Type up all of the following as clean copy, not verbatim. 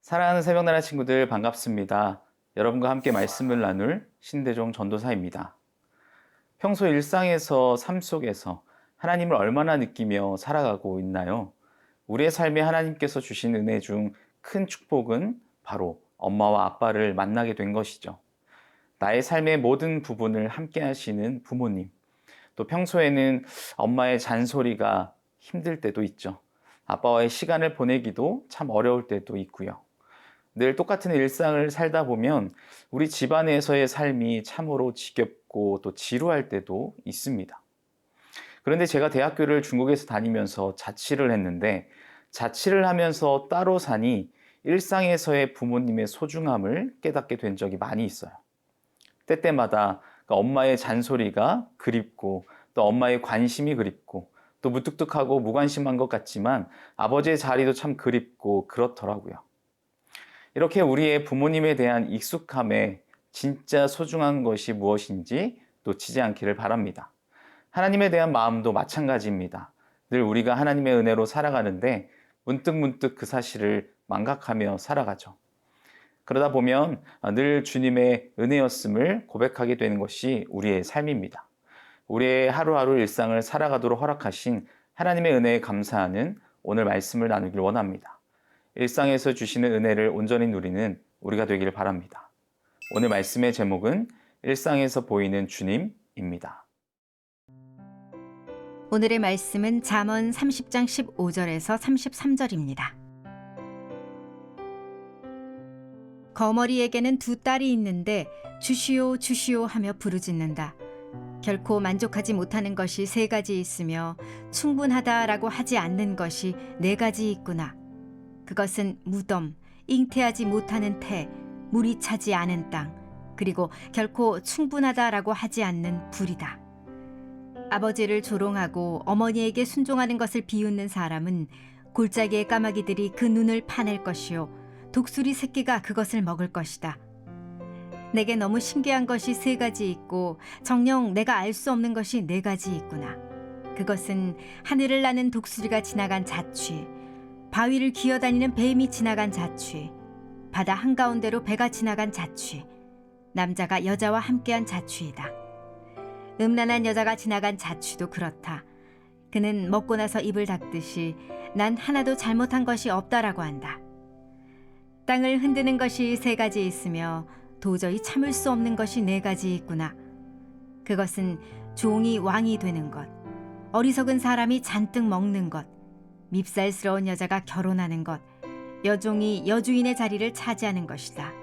사랑하는 새벽나라 친구들 반갑습니다. 여러분과 함께 말씀을 나눌 신대종 전도사입니다. 평소 일상에서 삶 속에서 하나님을 얼마나 느끼며 살아가고 있나요? 우리의 삶에 하나님께서 주신 은혜 중 큰 축복은 바로 엄마와 아빠를 만나게 된 것이죠. 나의 삶의 모든 부분을 함께 하시는 부모님, 또 평소에는 엄마의 잔소리가 힘들 때도 있죠. 아빠와의 시간을 보내기도 참 어려울 때도 있고요. 늘 똑같은 일상을 살다 보면 우리 집안에서의 삶이 참으로 지겹고 또 지루할 때도 있습니다. 그런데 제가 대학교를 중국에서 다니면서 자취를 했는데 자취를 하면서 따로 사니 일상에서의 부모님의 소중함을 깨닫게 된 적이 많이 있어요. 때때마다 엄마의 잔소리가 그립고 또 엄마의 관심이 그립고 또 무뚝뚝하고 무관심한 것 같지만 아버지의 자리도 참 그립고 그렇더라고요. 이렇게 우리의 부모님에 대한 익숙함에 진짜 소중한 것이 무엇인지 놓치지 않기를 바랍니다. 하나님에 대한 마음도 마찬가지입니다. 늘 우리가 하나님의 은혜로 살아가는데 문득문득 그 사실을 망각하며 살아가죠. 그러다 보면 늘 주님의 은혜였음을 고백하게 되는 것이 우리의 삶입니다. 우리의 하루하루 일상을 살아가도록 허락하신 하나님의 은혜에 감사하는 오늘 말씀을 나누길 원합니다. 일상에서 주시는 은혜를 온전히 누리는 우리가 되기를 바랍니다. 오늘 말씀의 제목은 일상에서 보이는 주님입니다. 오늘의 말씀은 잠언 30장 15절에서 33절입니다. 거머리에게는 두 딸이 있는데 주시오 주시오 하며 부르짖는다. 결코 만족하지 못하는 것이 세 가지 있으며 충분하다라고 하지 않는 것이 네 가지 있구나. 그것은 무덤, 잉태하지 못하는 태, 물이 차지 않은 땅, 그리고 결코 충분하다라고 하지 않는 불이다. 아버지를 조롱하고 어머니에게 순종하는 것을 비웃는 사람은 골짜기의 까마귀들이 그 눈을 파낼 것이요 독수리 새끼가 그것을 먹을 것이다. 내게 너무 신기한 것이 세 가지 있고 정녕 내가 알 수 없는 것이 네 가지 있구나. 그것은 하늘을 나는 독수리가 지나간 자취, 바위를 기어다니는 뱀이 지나간 자취, 바다 한가운데로 배가 지나간 자취, 남자가 여자와 함께한 자취이다. 음란한 여자가 지나간 자취도 그렇다. 그는 먹고 나서 입을 닫듯이 난 하나도 잘못한 것이 없다라고 한다. 땅을 흔드는 것이 세 가지 있으며 도저히 참을 수 없는 것이 네 가지 있구나. 그것은 종이 왕이 되는 것, 어리석은 사람이 잔뜩 먹는 것, 밉살스러운 여자가 결혼하는 것, 여종이 여주인의 자리를 차지하는 것이다.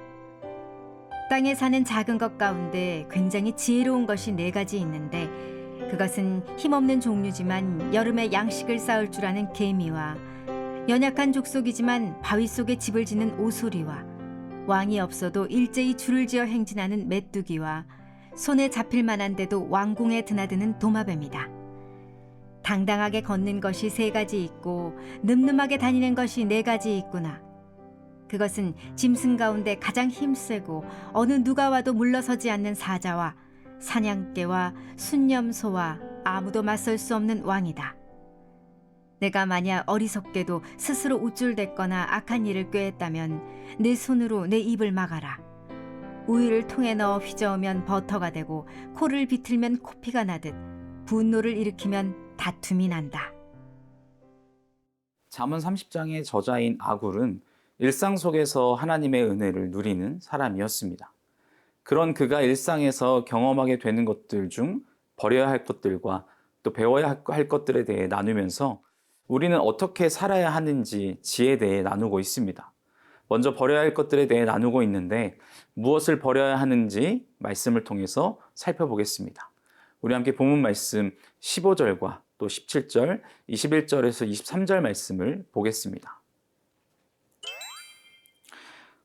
땅에 사는 작은 것 가운데 굉장히 지혜로운 것이 네 가지 있는데 그것은 힘없는 종류지만 여름에 양식을 쌓을 줄 아는 개미와 연약한 족속이지만 바위 속에 집을 짓는 오소리와 왕이 없어도 일제히 줄을 지어 행진하는 메뚜기와 손에 잡힐 만한데도 왕궁에 드나드는 도마뱀이다. 당당하게 걷는 것이 세 가지 있고 늠름하게 다니는 것이 네 가지 있구나. 그것은 짐승 가운데 가장 힘세고 어느 누가 와도 물러서지 않는 사자와 사냥개와 순념소와 아무도 맞설 수 없는 왕이다. 내가 만약 어리석게도 스스로 우쭐댔거나 악한 일을 꾀했다면 내 손으로 내 입을 막아라. 우유를 통에 넣어 휘저으면 버터가 되고 코를 비틀면 코피가 나듯 분노를 일으키면 다툼이 난다. 잠언 30장의 저자인 아굴은 일상 속에서 하나님의 은혜를 누리는 사람이었습니다. 그런 그가 일상에서 경험하게 되는 것들 중 버려야 할 것들과 또 배워야 할 것들에 대해 나누면서 우리는 어떻게 살아야 하는지 지혜에 대해 나누고 있습니다. 먼저 버려야 할 것들에 대해 나누고 있는데 무엇을 버려야 하는지 말씀을 통해서 살펴보겠습니다. 우리 함께 본문 말씀 15절과 또 17절, 21절에서 23절 말씀을 보겠습니다.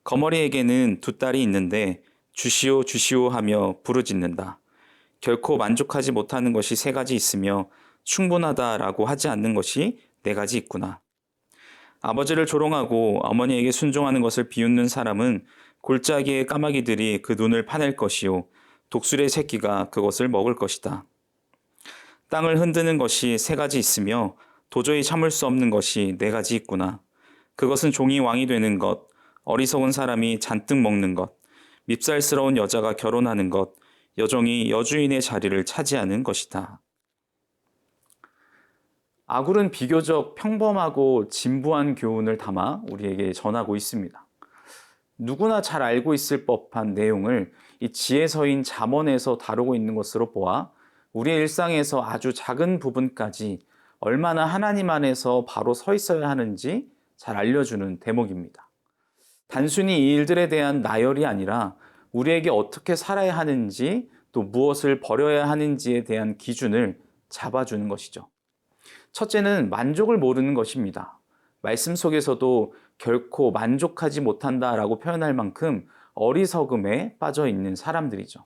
거머리에게는 두 딸이 있는데 주시오 주시오 하며 부르짖는다. 결코 만족하지 못하는 것이 세 가지 있으며 충분하다라고 하지 않는 것이 네 가지 있구나. 아버지를 조롱하고 어머니에게 순종하는 것을 비웃는 사람은 골짜기의 까마귀들이 그 눈을 파낼 것이요 독수리의 새끼가 그것을 먹을 것이다. 땅을 흔드는 것이 세 가지 있으며 도저히 참을 수 없는 것이 네 가지 있구나. 그것은 종이 왕이 되는 것, 어리석은 사람이 잔뜩 먹는 것, 밉살스러운 여자가 결혼하는 것, 여종이 여주인의 자리를 차지하는 것이다. 아굴은 비교적 평범하고 진부한 교훈을 담아 우리에게 전하고 있습니다. 누구나 잘 알고 있을 법한 내용을 이 지혜서인 잠언에서 다루고 있는 것으로 보아 우리의 일상에서 아주 작은 부분까지 얼마나 하나님 안에서 바로 서 있어야 하는지 잘 알려주는 대목입니다. 단순히 이 일들에 대한 나열이 아니라 우리에게 어떻게 살아야 하는지 또 무엇을 버려야 하는지에 대한 기준을 잡아주는 것이죠. 첫째는 만족을 모르는 것입니다. 말씀 속에서도 결코 만족하지 못한다라고 표현할 만큼 어리석음에 빠져 있는 사람들이죠.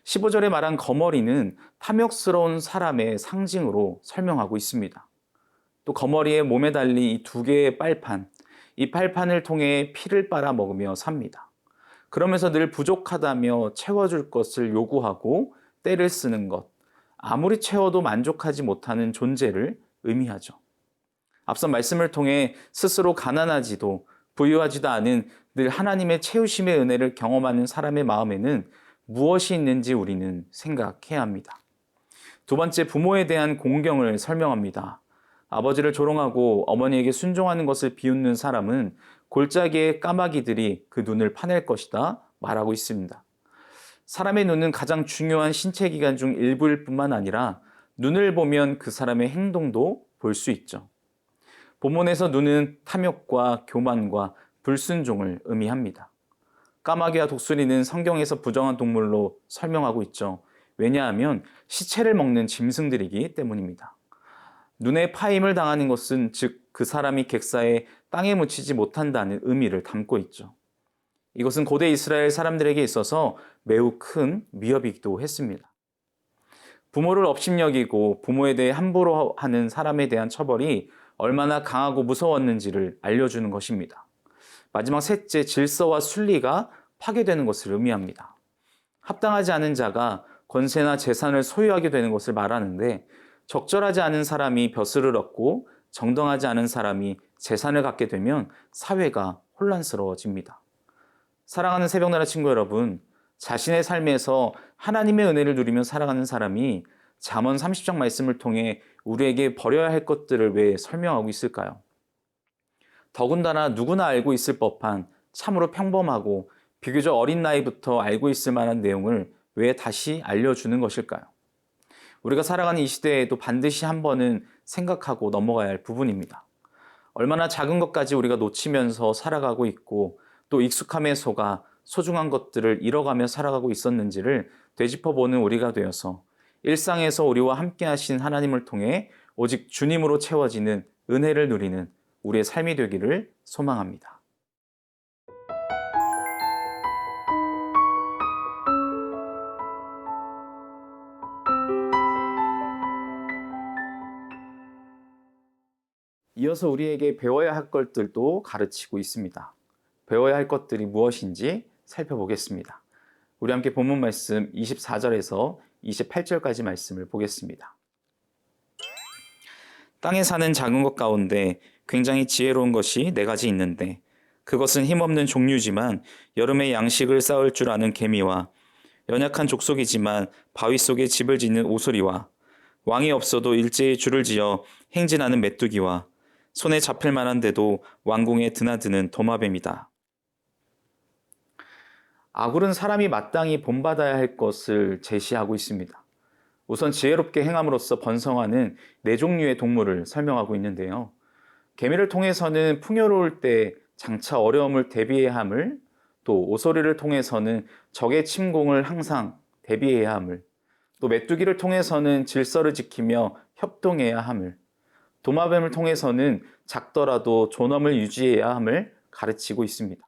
15절에 말한 거머리는 탐욕스러운 사람의 상징으로 설명하고 있습니다. 또 거머리의 몸에 달린 이 두 개의 빨판, 이 빨판을 통해 피를 빨아 먹으며 삽니다. 그러면서 늘 부족하다며 채워줄 것을 요구하고 때를 쓰는 것, 아무리 채워도 만족하지 못하는 존재를 의미하죠. 앞선 말씀을 통해 스스로 가난하지도 부유하지도 않은 늘 하나님의 채우심의 은혜를 경험하는 사람의 마음에는 무엇이 있는지 우리는 생각해야 합니다. 두 번째, 부모에 대한 공경을 설명합니다. 아버지를 조롱하고 어머니에게 순종하는 것을 비웃는 사람은 골짜기의 까마귀들이 그 눈을 파낼 것이다 말하고 있습니다. 사람의 눈은 가장 중요한 신체 기관 중 일부일 뿐만 아니라 눈을 보면 그 사람의 행동도 볼 수 있죠. 본문에서 눈은 탐욕과 교만과 불순종을 의미합니다. 까마귀와 독수리는 성경에서 부정한 동물로 설명하고 있죠. 왜냐하면 시체를 먹는 짐승들이기 때문입니다. 눈에 파임을 당하는 것은 즉 그 사람이 객사에 땅에 묻히지 못한다는 의미를 담고 있죠. 이것은 고대 이스라엘 사람들에게 있어서 매우 큰 위협이기도 했습니다. 부모를 업신여기고 부모에 대해 함부로 하는 사람에 대한 처벌이 얼마나 강하고 무서웠는지를 알려주는 것입니다. 마지막 셋째, 질서와 순리가 파괴되는 것을 의미합니다. 합당하지 않은 자가 권세나 재산을 소유하게 되는 것을 말하는데 적절하지 않은 사람이 벼슬을 얻고 정당하지 않은 사람이 재산을 갖게 되면 사회가 혼란스러워집니다. 사랑하는 새벽나라 친구 여러분, 자신의 삶에서 하나님의 은혜를 누리며 살아가는 사람이 잠언 30장 말씀을 통해 우리에게 버려야 할 것들을 왜 설명하고 있을까요? 더군다나 누구나 알고 있을 법한 참으로 평범하고 비교적 어린 나이부터 알고 있을 만한 내용을 왜 다시 알려주는 것일까요? 우리가 살아가는 이 시대에도 반드시 한 번은 생각하고 넘어가야 할 부분입니다. 얼마나 작은 것까지 우리가 놓치면서 살아가고 있고 또 익숙함에 속아 소중한 것들을 잃어가며 살아가고 있었는지를 되짚어보는 우리가 되어서 일상에서 우리와 함께 하신 하나님을 통해 오직 주님으로 채워지는 은혜를 누리는 우리의 삶이 되기를 소망합니다. 이어서 우리에게 배워야 할 것들도 가르치고 있습니다. 배워야 할 것들이 무엇인지 살펴보겠습니다. 우리 함께 본문 말씀 24절에서 28절까지 말씀을 보겠습니다. 땅에 사는 작은 것 가운데 굉장히 지혜로운 것이 네 가지 있는데 그것은 힘없는 종류지만 여름에 양식을 쌓을 줄 아는 개미와 연약한 족속이지만 바위 속에 집을 짓는 오소리와 왕이 없어도 일제히 줄을 지어 행진하는 메뚜기와 손에 잡힐 만한데도 왕궁에 드나드는 도마뱀이다. 아굴은 사람이 마땅히 본받아야 할 것을 제시하고 있습니다. 우선 지혜롭게 행함으로써 번성하는 네 종류의 동물을 설명하고 있는데요. 개미를 통해서는 풍요로울 때 장차 어려움을 대비해야 함을, 또 오소리를 통해서는 적의 침공을 항상 대비해야 함을, 또 메뚜기를 통해서는 질서를 지키며 협동해야 함을, 도마뱀을 통해서는 작더라도 존엄을 유지해야 함을 가르치고 있습니다.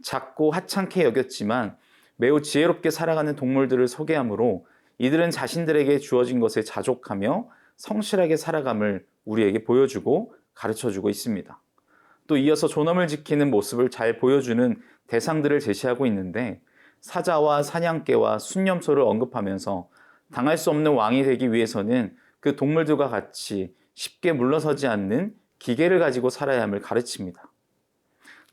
작고 하찮게 여겼지만 매우 지혜롭게 살아가는 동물들을 소개하므로 이들은 자신들에게 주어진 것에 자족하며 성실하게 살아감을 우리에게 보여주고 가르쳐주고 있습니다. 또 이어서 존엄을 지키는 모습을 잘 보여주는 대상들을 제시하고 있는데 사자와 사냥개와 순념소를 언급하면서 당할 수 없는 왕이 되기 위해서는 그 동물들과 같이 쉽게 물러서지 않는 기계를 가지고 살아야 함을 가르칩니다.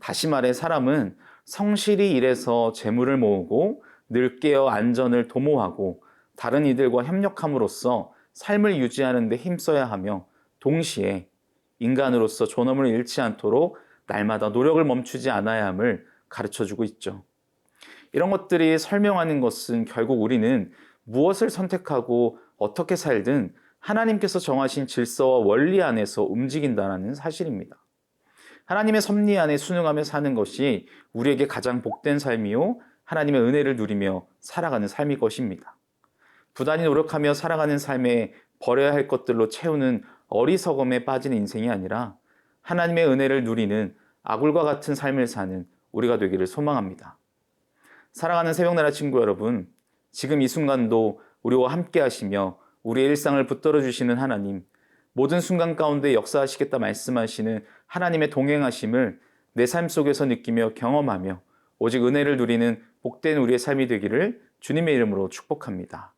다시 말해 사람은 성실히 일해서 재물을 모으고 늘 깨어 안전을 도모하고 다른 이들과 협력함으로써 삶을 유지하는 데 힘써야 하며 동시에 인간으로서 존엄을 잃지 않도록 날마다 노력을 멈추지 않아야 함을 가르쳐주고 있죠. 이런 것들이 설명하는 것은 결국 우리는 무엇을 선택하고 어떻게 살든 하나님께서 정하신 질서와 원리 안에서 움직인다는 사실입니다. 하나님의 섭리 안에 순응하며 사는 것이 우리에게 가장 복된 삶이요 하나님의 은혜를 누리며 살아가는 삶일 것입니다. 부단히 노력하며 살아가는 삶에 버려야 할 것들로 채우는 어리석음에 빠진 인생이 아니라 하나님의 은혜를 누리는 아굴과 같은 삶을 사는 우리가 되기를 소망합니다. 사랑하는 새벽나라 친구 여러분, 지금 이 순간도 우리와 함께 하시며 우리의 일상을 붙들어 주시는 하나님, 모든 순간 가운데 역사하시겠다 말씀하시는 하나님의 동행하심을 내 삶 속에서 느끼며 경험하며 오직 은혜를 누리는 복된 우리의 삶이 되기를 주님의 이름으로 축복합니다.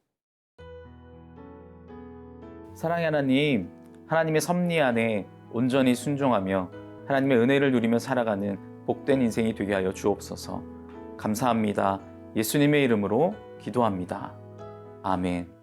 사랑의 하나님, 하나님의 섭리 안에 온전히 순종하며 하나님의 은혜를 누리며 살아가는 복된 인생이 되게 하여 주옵소서. 감사합니다. 예수님의 이름으로 기도합니다. 아멘.